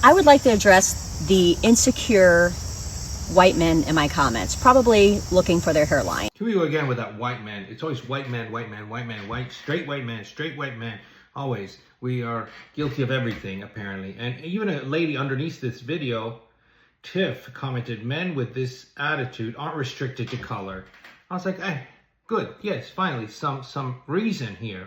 I would like to address the insecure white men in my comments, probably looking for their hairline. Here we go again with that white man. It's always white man, white man, white man, white, straight white man, straight white man. Always. We are guilty of everything, apparently. And even a lady underneath this video, Tiff, commented, men with this attitude aren't restricted to color. I was like, good. Yes, finally, some reason here.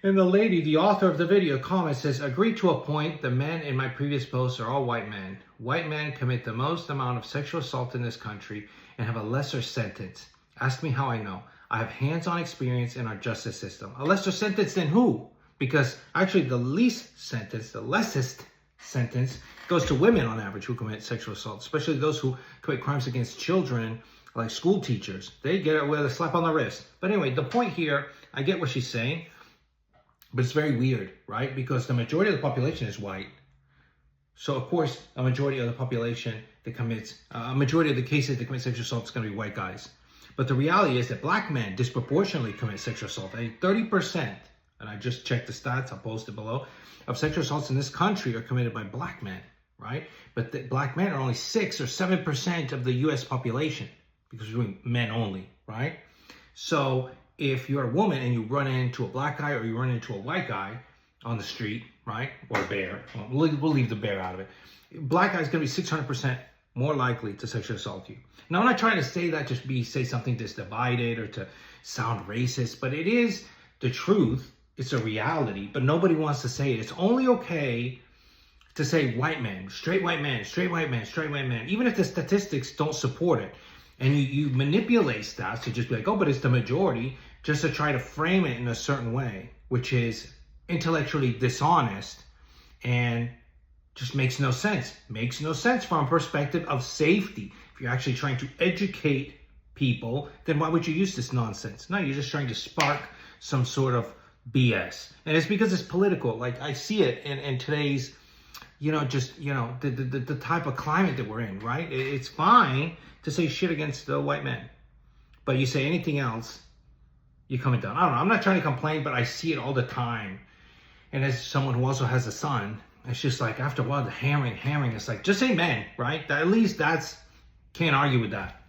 And the lady, the author of the video, comments, says, agree to a point, the men in my previous posts are all white men. White men commit the most amount of sexual assault in this country and have a lesser sentence. Ask me how I know. I have hands-on experience in our justice system. A lesser sentence than who? Because actually the least sentence, the lessest sentence, goes to women on average who commit sexual assault, especially those who commit crimes against children, like school teachers. They get it with a slap on the wrist. But anyway, the point here, I get what she's saying. But it's very weird, right? Because the majority of the population is white. So, of course, a majority of the population that commits, a majority of the cases that commit sexual assault is going to be white guys. But the reality is that black men disproportionately commit sexual assault. 30%, and I just checked the stats, I'll post it below, of sexual assaults in this country are committed by black men, right? But the black men are only 6 or 7% of the U.S. population because we're doing men only, right? So if you're a woman and you run into a black guy or you run into a white guy on the street, right, or a bear, we'll leave the bear out of it. Black guy's going to be 600% more likely to sexually assault you. Now, I'm not trying to say that to say something that's divided or to sound racist, but it is the truth. It's a reality, but nobody wants to say it. It's only okay to say white men, straight white men, straight white men, straight white men, even if the statistics don't support it. And you manipulate stats to just be like, oh, but it's the majority, just to try to frame it in a certain way, which is intellectually dishonest and just makes no sense. Makes no sense from a perspective of safety. If you're actually trying to educate people, then why would you use this nonsense? No, you're just trying to spark some sort of BS. And it's because it's political. Like, I see it in today's, the type of climate that we're in, right? It's fine to say shit against the white men, but you say anything else, you're coming down. I don't know. I'm not trying to complain, but I see it all the time. And as someone who also has a son, it's just like after a while, the hammering, it's like, just say men, right? At least can't argue with that.